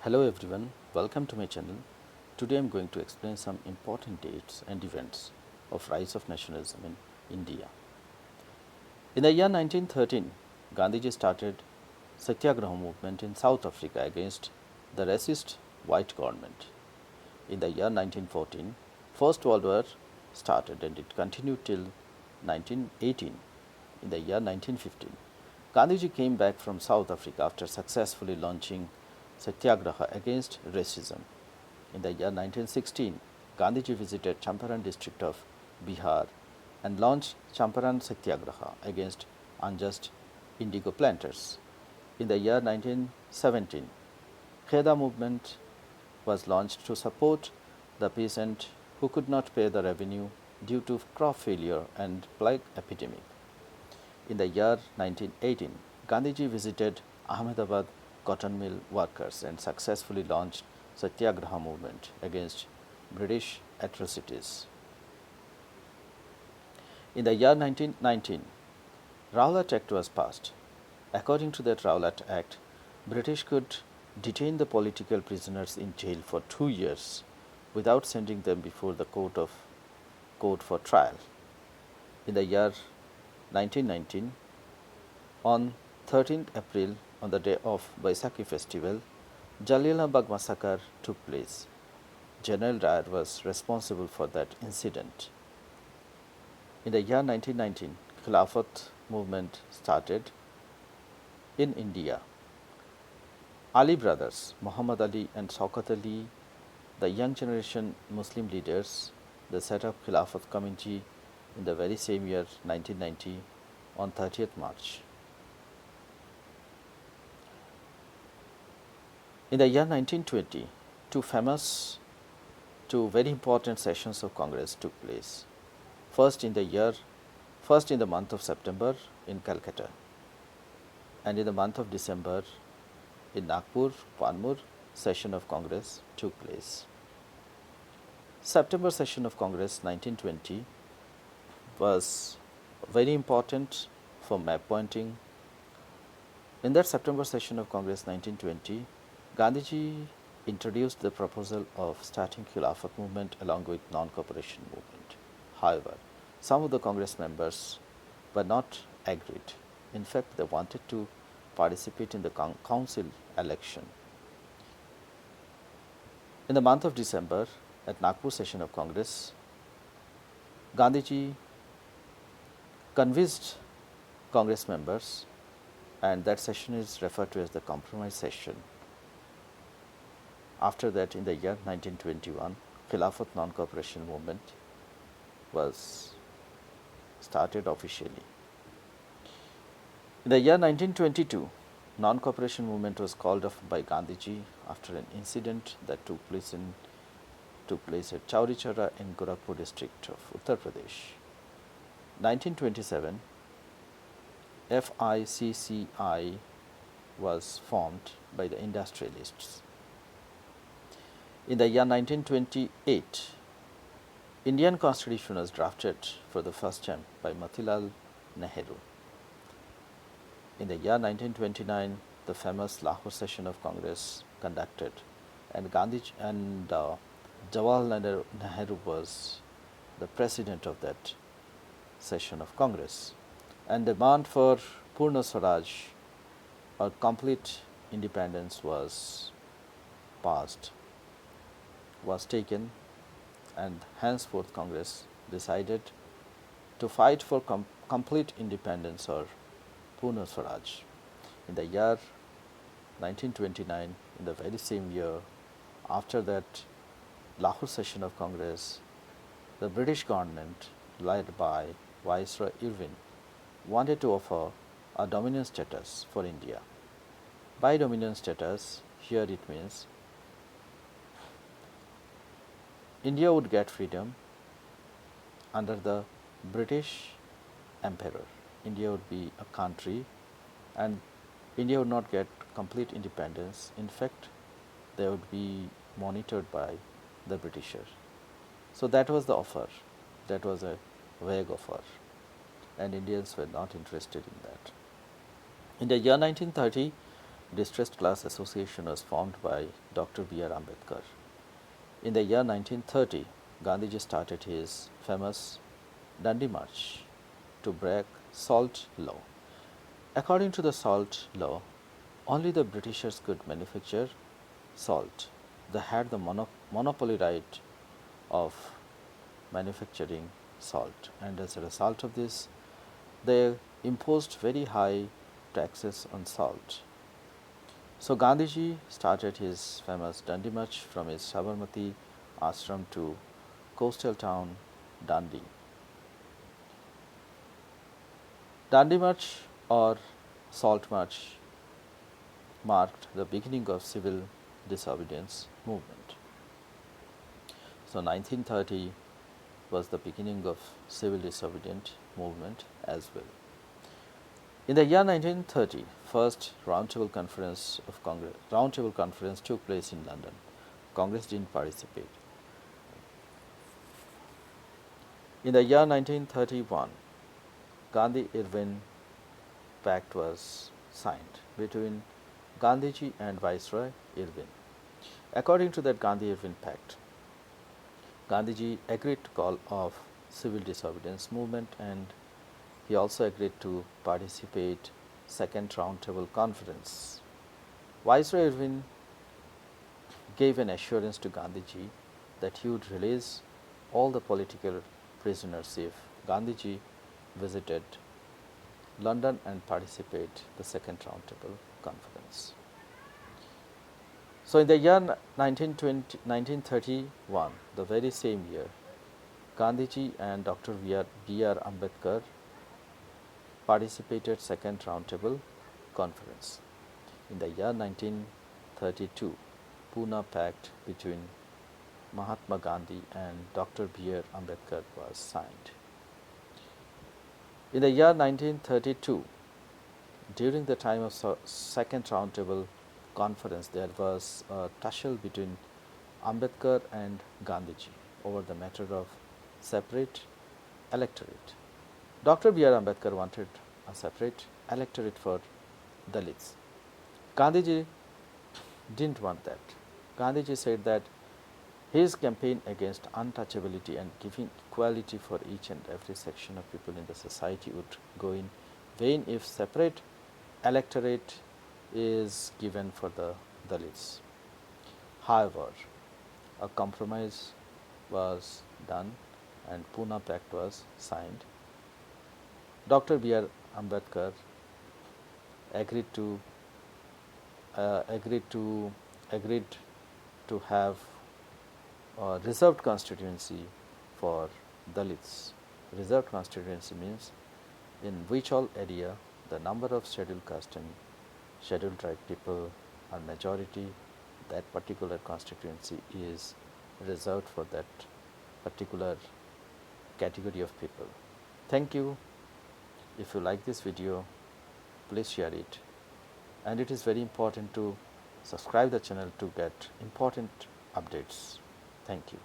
Hello everyone, welcome to my channel. Today I am going to explain some important dates and events of rise of nationalism in India. In the year 1913, Gandhiji started Satyagraha movement in South Africa against the racist white government. In the year 1914, First World War started and it continued till 1918. In the year 1915, Gandhiji came back from South Africa after successfully launching Satyagraha against racism. In the year 1916, Gandhiji visited Champaran district of Bihar and launched Champaran Satyagraha against unjust indigo planters. In the year 1917, Kheda movement was launched to support the peasant who could not pay the revenue due to crop failure and plague epidemic. In the year 1918, Gandhiji visited Ahmedabad cotton mill workers and successfully launched Satyagraha movement against British atrocities. In the year 1919, Rowlatt Act was passed. According to that Rowlatt Act, British could detain the political prisoners in jail for 2 years without sending them before the court for trial. In the year 1919, on 13th April, on the day of Baisakhi festival, Jallianwala massacre took place. General Dyer was responsible for that incident. In the year 1919, Khilafat movement started in India. Ali brothers, Muhammad Ali and Shaukat Ali, the young generation Muslim leaders, they set up Khilafat committee in the very same year 1990 on 30th March. In the year 1920, two very important sessions of Congress took place. First in the month of September in Calcutta, and in the month of December in Nagpur, Panmur, session of Congress took place. September session of Congress 1920 was very important for map pointing. In that September session of Congress 1920, Gandhiji introduced the proposal of starting Khilafat movement along with non-cooperation movement. However, some of the Congress members were not agreed. In fact, they wanted to participate in the council election. In the month of December, at Nagpur session of Congress, Gandhiji convinced Congress members, and that session is referred to as the compromise session. After that, in the year 1921, Khilafat non-cooperation movement was started officially. In the year 1922, non-cooperation movement was called off by Gandhiji after an incident that took place at Chauri Chaura in Gorakhpur district of Uttar Pradesh. 1927, FICCI was formed by the industrialists. In the year 1928, Indian Constitution was drafted for the first time by Motilal Nehru. In the year 1929, the famous Lahore session of Congress conducted, and Gandhiji and Jawaharlal Nehru was the president of that session of Congress. And demand for Purna Swaraj or complete independence was taken, and henceforth Congress decided to fight for complete independence or Purna Swaraj. In the year 1929, in the very same year, after that Lahore session of Congress, the British government, led by Viceroy Irwin, wanted to offer a dominion status for India. By dominion status, here it means India would get freedom under the British Emperor. India would be a country and India would not get complete independence. In fact, they would be monitored by the Britishers. So that was the offer. That was a vague offer, and Indians were not interested in that. In the year 1930, Distressed Class Association was formed by Dr. B.R. Ambedkar. In the year 1930, Gandhiji started his famous Dandi March to break salt law. According to the salt law, only the Britishers could manufacture salt. They had the monopoly right of manufacturing salt, and as a result of this, they imposed very high taxes on salt. So Gandhiji started his famous Dandi March from his Sabarmati ashram to coastal town Dandi. Dandi March or Salt March marked the beginning of civil disobedience movement. So 1930 was the beginning of civil disobedient movement as well. In the year 1930, first Roundtable Conference took place in London. Congress didn't participate. In the year 1931, Gandhi-Irvin Pact was signed between Gandhiji and Viceroy Irvin. According to that Gandhi-Irvin Pact, Gandhiji agreed to call off civil disobedience movement, and he also agreed to participate second roundtable conference. Viceroy Irvin gave an assurance to Gandhiji that he would release all the political prisoners if Gandhiji visited London and participate the second roundtable conference. So in the year 1931, the very same year, Gandhiji and Dr. B.R. Ambedkar participated second roundtable conference. In the year 1932, Pune Pact between Mahatma Gandhi and Dr. B.R. Ambedkar was signed. In the year 1932, during the time of second roundtable conference, there was a tussle between Ambedkar and Gandhiji over the matter of separate electorate. Dr. B.R. Ambedkar wanted a separate electorate for Dalits. Gandhiji didn't want that. Gandhiji said that his campaign against untouchability and giving equality for each and every section of people in the society would go in vain if separate electorate is given for the Dalits. However, a compromise was done and Pune Pact was signed. Dr. B.R. Ambedkar agreed to have a reserved constituency for Dalits. Reserved constituency means in which all area the number of scheduled caste and scheduled tribe people are majority, that particular constituency is reserved for that particular category of people. Thank you. If you like this video, please share it, and it is very important to subscribe the channel to get important updates. Thank you.